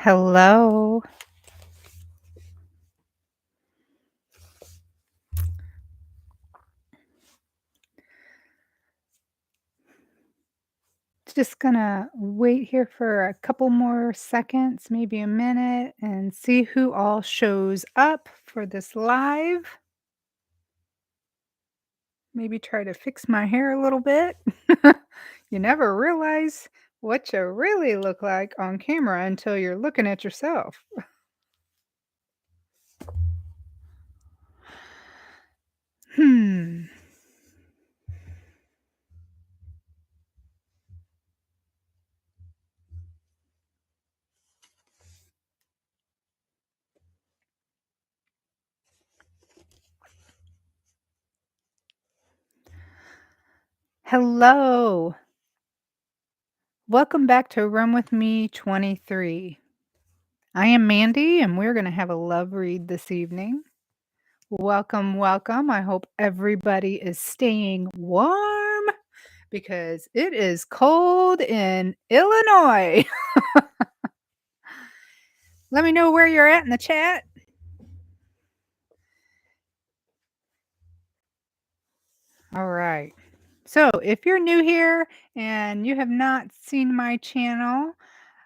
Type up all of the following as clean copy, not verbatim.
Hello. Just gonna wait here for a couple more seconds, maybe a minute, and see who all shows up for this live. Maybe try to fix my hair a little bit. You never realize what you really look like on camera until you're looking at yourself. Hmm. Hello. Welcome back to Run With Me 23. I am Mandy, and we're going to have a love read this evening. Welcome, welcome. I hope everybody is staying warm because it is cold in Illinois. Let me know where you're at in the chat. All right. So, if you're new here and you have not seen my channel,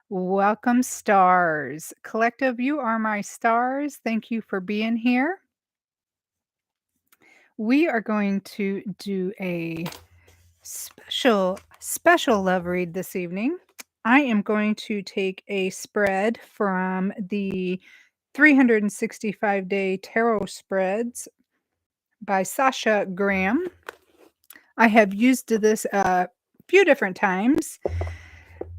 welcome, stars. Collective, you are my stars. Thank you for being here. We are going to do a special love read this evening. I am going to take a spread from the 365-day tarot spreads by Sasha Graham. I have used this a few different times.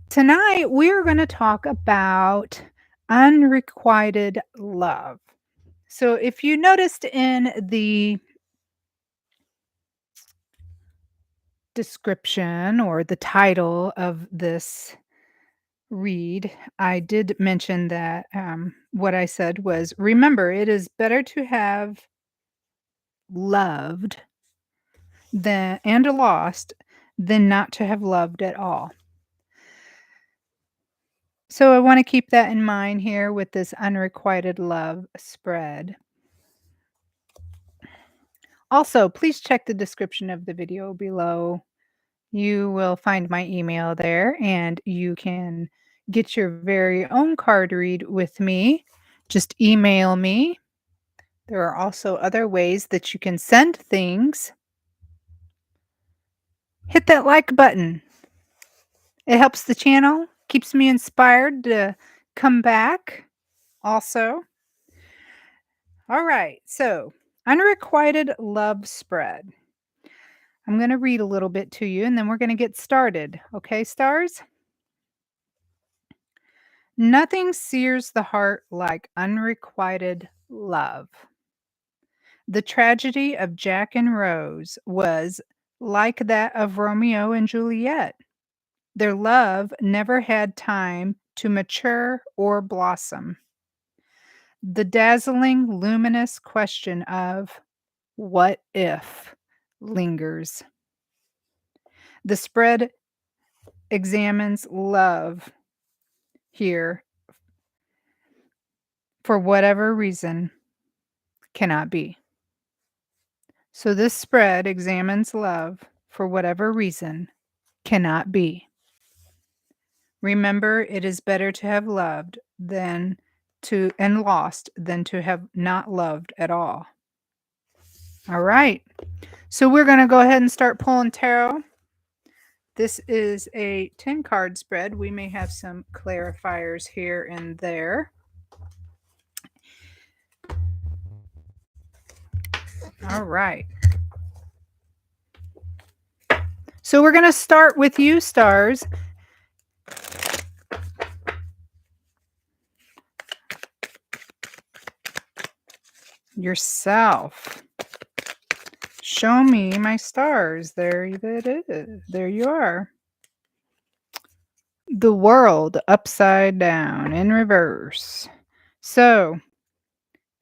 Tonight we're going to talk about unrequited love. So if you noticed in the description or the title of this read, I did mention that what I said was, remember, it is better to have loved and lost than not to have loved at all. So I want to keep that in mind here with this unrequited love spread. Also, please check the description of the video below. You will find my email there, and you can get your very own card read with me. Just email me. There are also other ways that you can send things. Hit that like button. It helps the channel, keeps me inspired to come back also. All right, so unrequited love spread. I'm going to read a little bit to you and then we're going to get started. Okay, stars? Nothing sears the heart like unrequited love. The tragedy of Jack and Rose was like that of Romeo and Juliet. Their love never had time to mature or blossom. The dazzling, luminous question of what if lingers. The spread examines love here for whatever reason cannot be. So this spread examines love for whatever reason cannot be. Remember, it is better to have loved and lost than to have not loved at all. All right. So we're going to go ahead and start pulling tarot. This is a 10 card spread. We may have some clarifiers here and there. All right. So we're going to start with you, stars. Yourself. Show me my stars. There it is. There you are. The world upside down in reverse. So,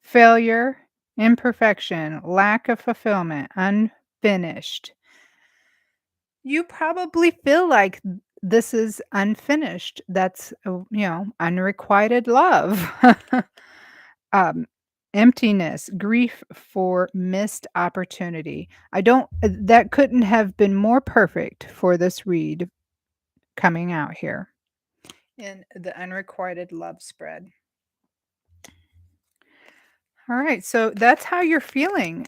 failure, imperfection, lack of fulfillment, unfinished. You probably feel like this is unfinished. That's, unrequited love. Um, Emptiness, grief for missed opportunity. I don't that couldn't have been more perfect for this read coming out here in the unrequited love spread. All right, so that's how you're feeling.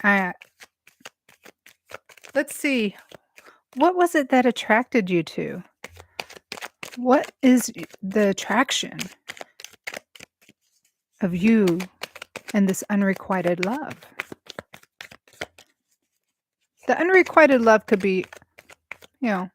Let's see. What was it that attracted you to? What is the attraction of you and this unrequited love? The unrequited love could be, you know,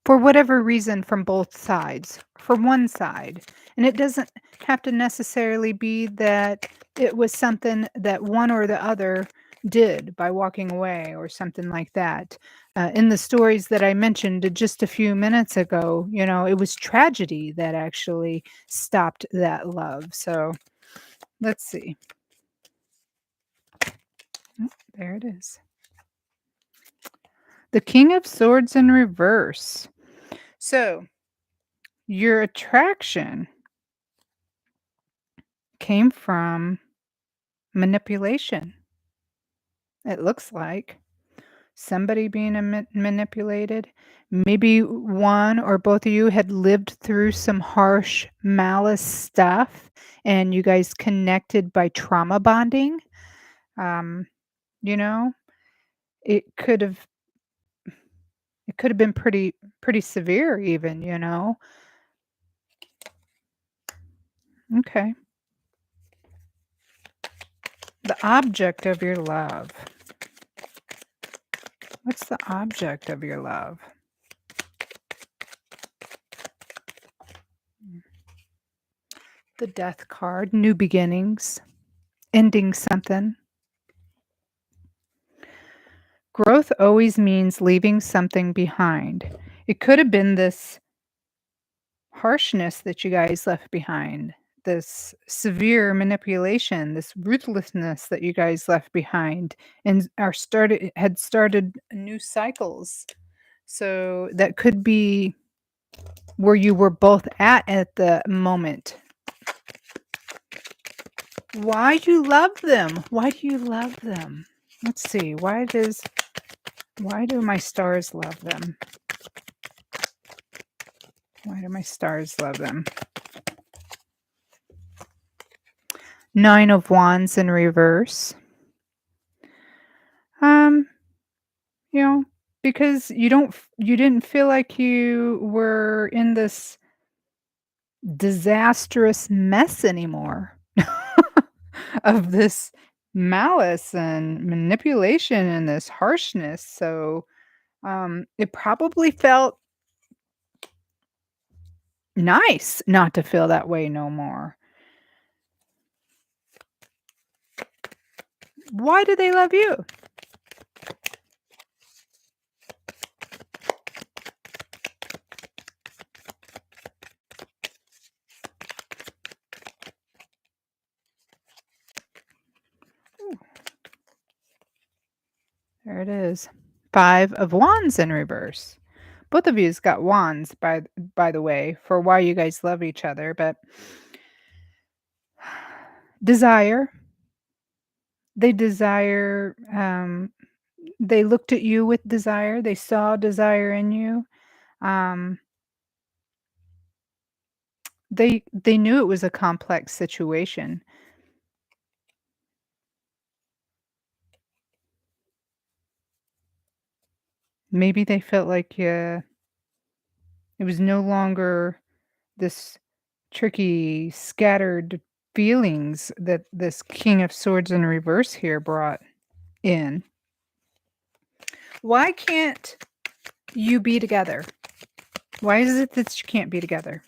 for whatever reason from both sides, from one side. And it doesn't have to necessarily be that it was something that one or the other did by walking away or something like that. In the stories that I mentioned just a few minutes ago, it was tragedy that actually stopped that love. So let's see. Oh, there it is. The King of Swords in reverse. So your attraction came from manipulation. It looks like somebody being manipulated. Maybe one or both of you had lived through some harsh malice stuff and you guys connected by trauma bonding. Um, you know, it could have it could have been pretty severe even. Okay. The object of your love. What's the object of your love? The Death card, new beginnings, ending something. Growth always means leaving something behind. It could have been this harshness that you guys left behind, this severe manipulation, this ruthlessness that you guys left behind and had started new cycles. So that could be where you were both at the moment. Why do you love them? Why do you love them? Let's see. Why do my stars love them? Why do my stars love them? 9 of Wands in reverse. Um, you know, because you didn't feel like you were in this disastrous mess anymore of this malice and manipulation and this harshness. So, it probably felt nice not to feel that way no more. Why do they love you? Ooh, there it is. 5 of Wands in reverse. Both of you's got wands by the way for why you guys love each other, but desire. They desire, they looked at you with desire. They saw desire in you. Um, they knew it was a complex situation. Maybe they felt like it was no longer this tricky, scattered feelings that this King of Swords in reverse here brought in. Why can't you be together? Why is it that you can't be together?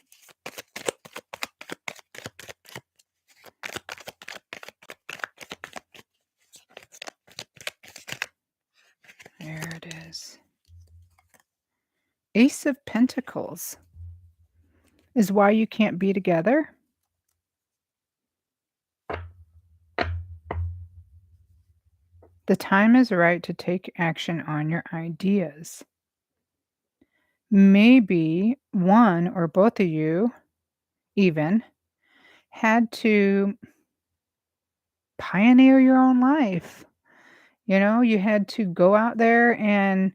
There it is. Ace of Pentacles is why you can't be together. The time is right to take action on your ideas. Maybe one or both of you even had to pioneer your own life. You had to go out there and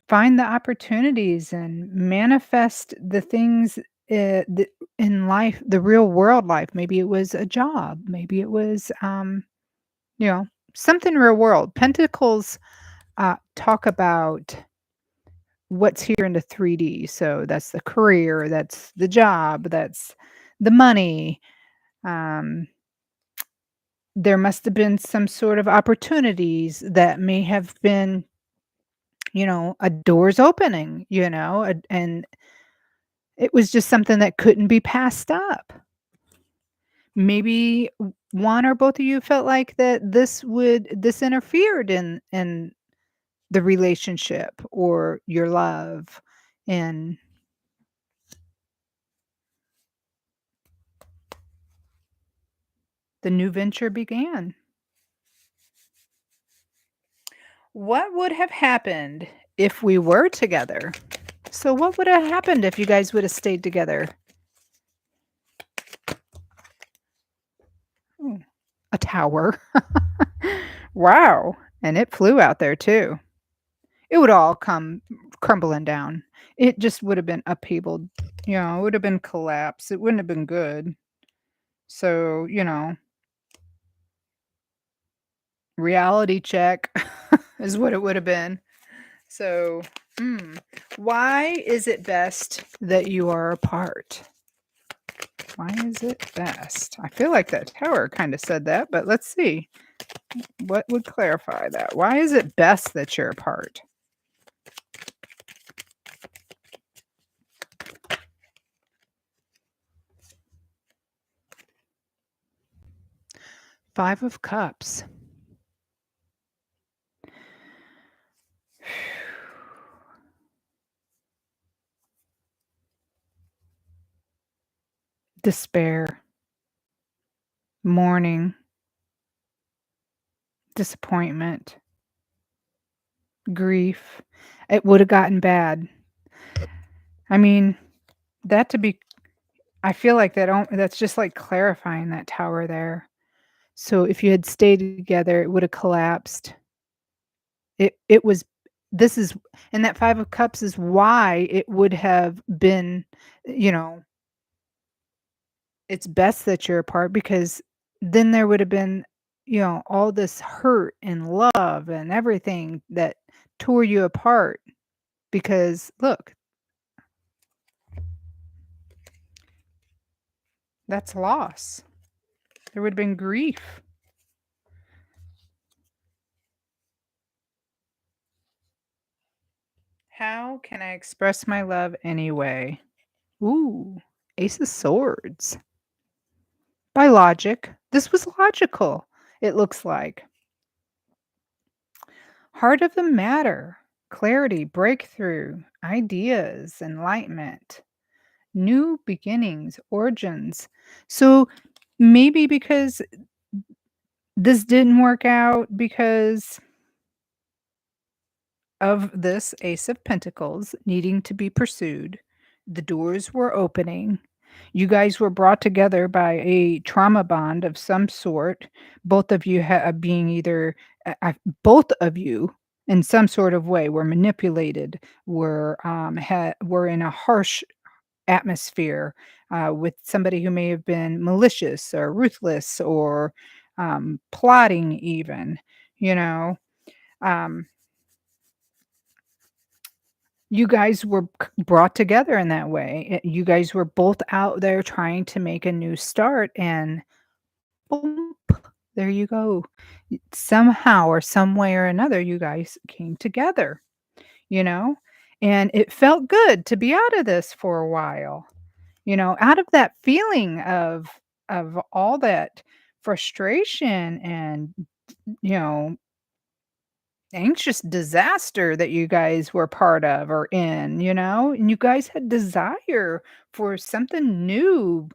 find the opportunities and manifest the things in life, the real world life. Maybe it was a job. Maybe it was, you know, something real world. Pentacles talk about what's here in the 3D. So that's the career, that's the job, that's the money. Um, there must have been some sort of opportunities that may have been, a doors opening, and it was just something that couldn't be passed up. Maybe one or both of you felt like that this interfered in the relationship or your love, and the new venture began. What would have happened if we were together? So what would have happened if you guys would have stayed together? Ooh, a tower. Wow, and it flew out there too. It would all come crumbling down. It just would have been upheaval, it would have been collapse. It wouldn't have been good. So, reality check is what it would have been. So, mm, why is it best that you are apart? Why is it best? I feel like that tower kind of said that, but let's see. What would clarify that? Why is it best that you're apart? Five of Cups. Despair, mourning, disappointment, grief. It would have gotten bad. I mean, that to be I feel like that's just like clarifying that tower there. So if you had stayed together, it would have collapsed. It was this is and that 5 of Cups is why it would have been, you know, it's best that you're apart because then there would have been, all this hurt and love and everything that tore you apart because look, that's loss. There would have been grief. How can I express my love anyway? Ooh, Ace of Swords. By logic. This was logical, it looks like. Heart of the matter. Clarity, breakthrough, ideas, enlightenment, new beginnings, origins. So maybe because this didn't work out because of this Ace of Pentacles needing to be pursued, the doors were opening. You guys were brought together by a trauma bond of some sort. Both of you being either, both of you in some sort of way were manipulated, were in a harsh atmosphere with somebody who may have been malicious or ruthless or plotting, even. You know, um, you guys were brought together in that way. You guys were both out there trying to make a new start, and boom, there you go. Somehow or some way or another, you guys came together, you know, and it felt good to be out of this for a while, out of that feeling of all that frustration and, you know, anxious disaster that you guys were part of or in, and you guys had desire for something new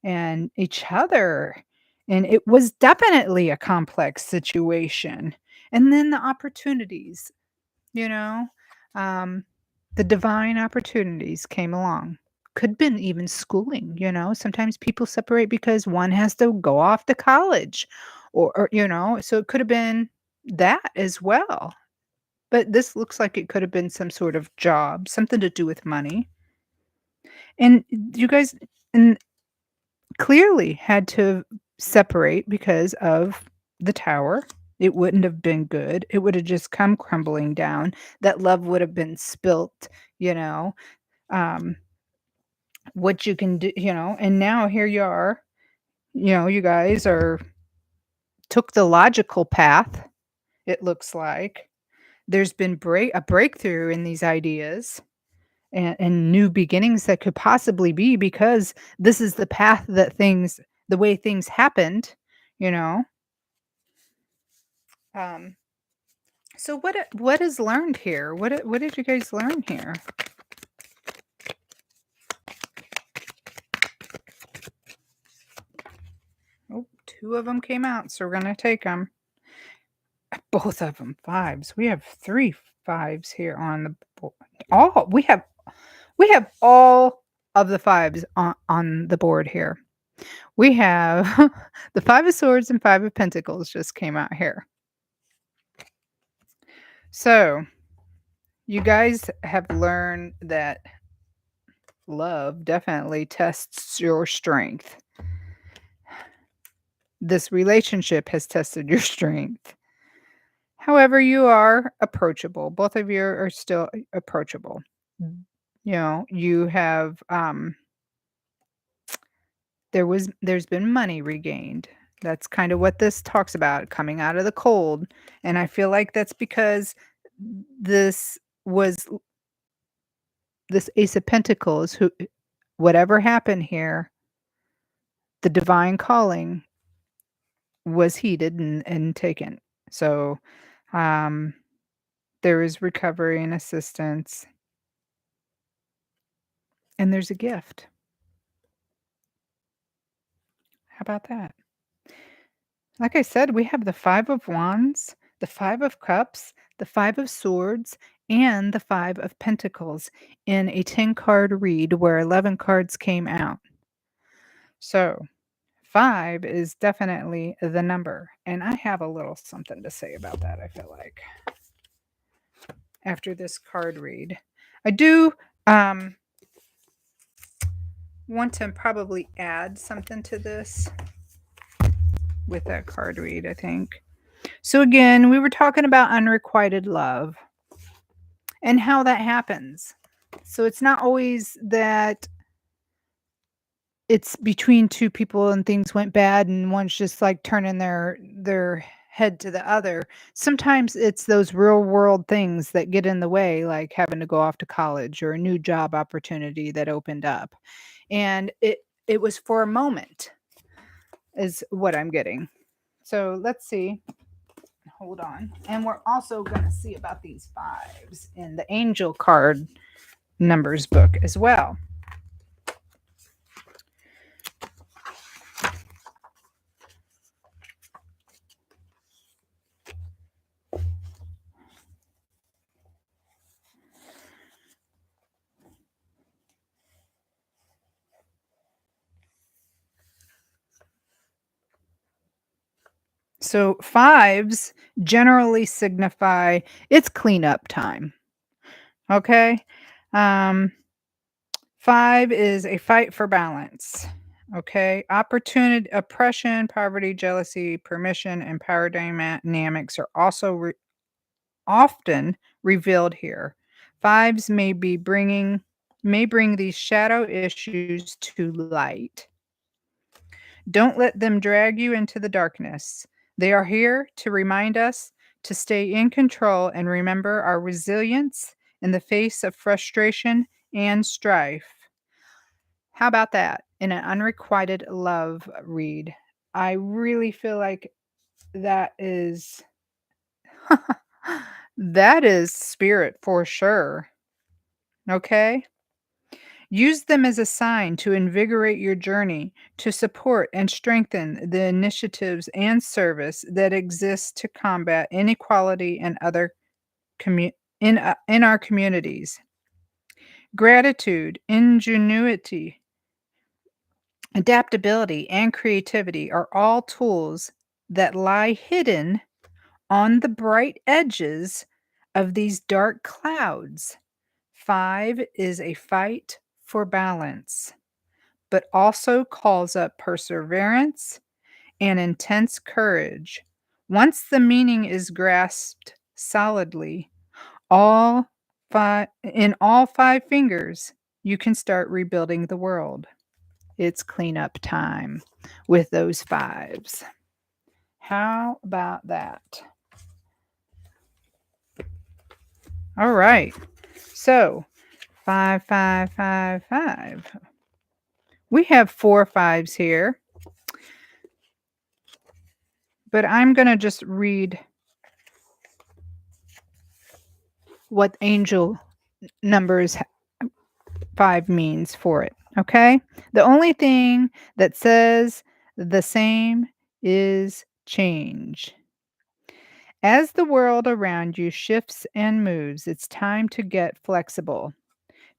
and each other. And it was definitely a complex situation. And then the opportunities, you know, um, the divine opportunities came along. Could been even schooling, sometimes people separate because one has to go off to college or so it could have been that as well. But this looks like it could have been some sort of job, something to do with money. And you guys and clearly had to separate because of the tower. It wouldn't have been good. It would have just come crumbling down. That love would have been spilt, you know. Um, what you can do, and now here you are, you guys are took the logical path, it looks like. There's been a breakthrough in these ideas and new beginnings that could possibly be because this is the path that the way things happened, you know? Um, so what is learned here? What did you guys learn here? Oh, two of them came out, so we're gonna take them. Both of them fives. We have 3 fives here on the board. All we have all of the fives on the board here. We have the 5 of swords and 5 of pentacles just came out here. So, you guys have learned that love definitely tests your strength. This relationship has tested your strength. However, you are approachable. Both of you are still approachable. You have there's been money regained. That's kind of what this talks about, coming out of the cold. And I feel like that's because this was this Ace of Pentacles, who whatever happened here, the divine calling was heeded and taken. So, um, there is recovery and assistance, and there's a gift. How about that? Like I said, we have the 5 of wands, the 5 of cups, the 5 of swords, and the 5 of pentacles in a 10-card read where 11 cards came out. So, 5 is definitely the number, and I have a little something to say about that, I feel like, after this card read. I do want to probably add something to this with that card read, I think. So again, we were talking about unrequited love and how that happens. So it's not always that it's between two people and things went bad and one's just like turning their head to the other. Sometimes it's those real world things that get in the way, like having to go off to college or a new job opportunity that opened up. And it was for a moment is what I'm getting. So let's see. Hold on. And we're also going to see about these fives in the angel card numbers book as well. So fives generally signify it's cleanup time. Okay. Um, 5 is a fight for balance. Okay. Opportunity, oppression, poverty, jealousy, permission, and power dynamics are also often revealed here. Fives may bring these shadow issues to light. Don't let them drag you into the darkness. They are here to remind us to stay in control and remember our resilience in the face of frustration and strife. How about that in an unrequited love read? I really feel like that is that is spirit for sure. Okay? Use them as a sign to invigorate your journey, to support and strengthen the initiatives and service that exist to combat inequality and other in our communities. Gratitude, ingenuity, adaptability, and creativity are all tools that lie hidden on the bright edges of these dark clouds. 5 is a fight for balance, but also calls up perseverance and intense courage. Once the meaning is grasped solidly, all 5 fingers, you can start rebuilding the world. It's cleanup time with those fives. How about that? All right. So, 5, 5, 5, 5. We have 4 fives here, but I'm going to just read what angel numbers 5 means for it, okay? The only thing that says the same is change. As the world around you shifts and moves, it's time to get flexible.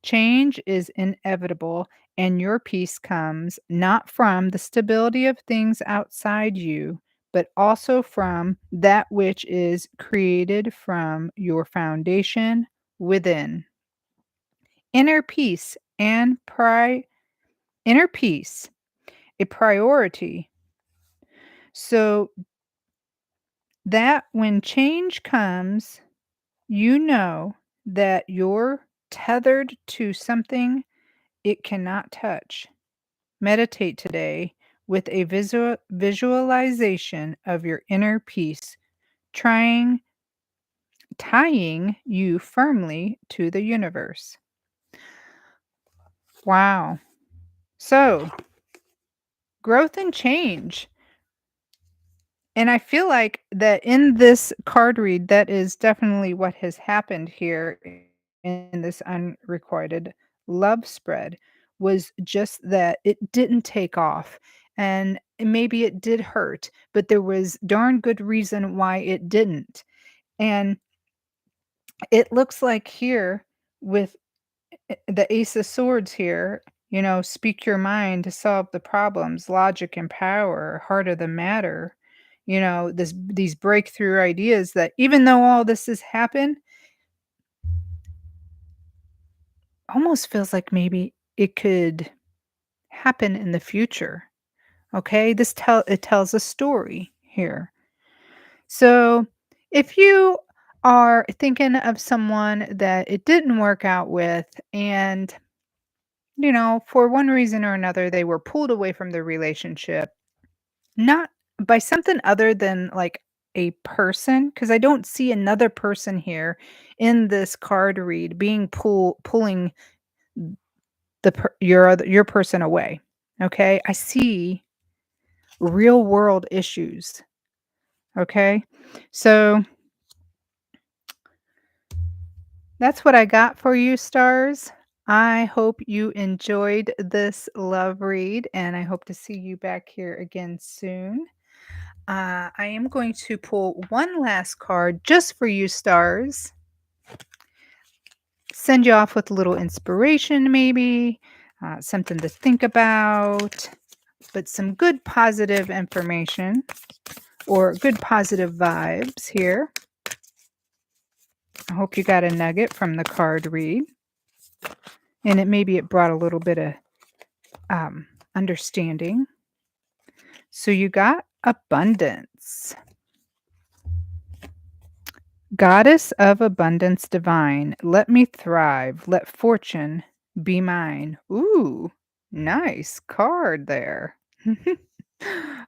Change is inevitable, and your peace comes not from the stability of things outside you, but also from that which is created from your foundation within. Inner peace and inner peace, a priority, so that when change comes, you know that you're tethered to something it cannot touch. Meditate today with a visualization of your inner peace, trying tying you firmly to the universe. Wow. So, growth and change. And I feel like that in this card read, that is definitely what has happened here in this unrequited love spread was just that it didn't take off. And maybe it did hurt, but there was darn good reason why it didn't. And it looks like here with the Ace of Swords here, speak your mind to solve the problems, logic and power, heart of the matter. These breakthrough ideas that even though all this has happened, almost feels like maybe it could happen in the future. Okay? It tells a story here. So, if you are thinking of someone that it didn't work out with and for one reason or another, they were pulled away from the relationship, not by something other than like a person, because I don't see another person here in this card read being pulling your person away. Okay, I see real world issues. Okay, so that's what I got for you, stars. I hope you enjoyed this love read, and I hope to see you back here again soon. I am going to pull one last card just for you, stars. Send you off with a little inspiration, maybe, something to think about, but some good positive information or good positive vibes here. I hope you got a nugget from the card read. And it brought a little bit of understanding. So you got abundance. Goddess of abundance divine, let me thrive, let fortune be mine. Ooh, nice card there.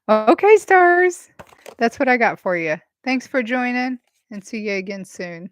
Okay, stars. That's what I got for you. Thanks for joining and see you again soon.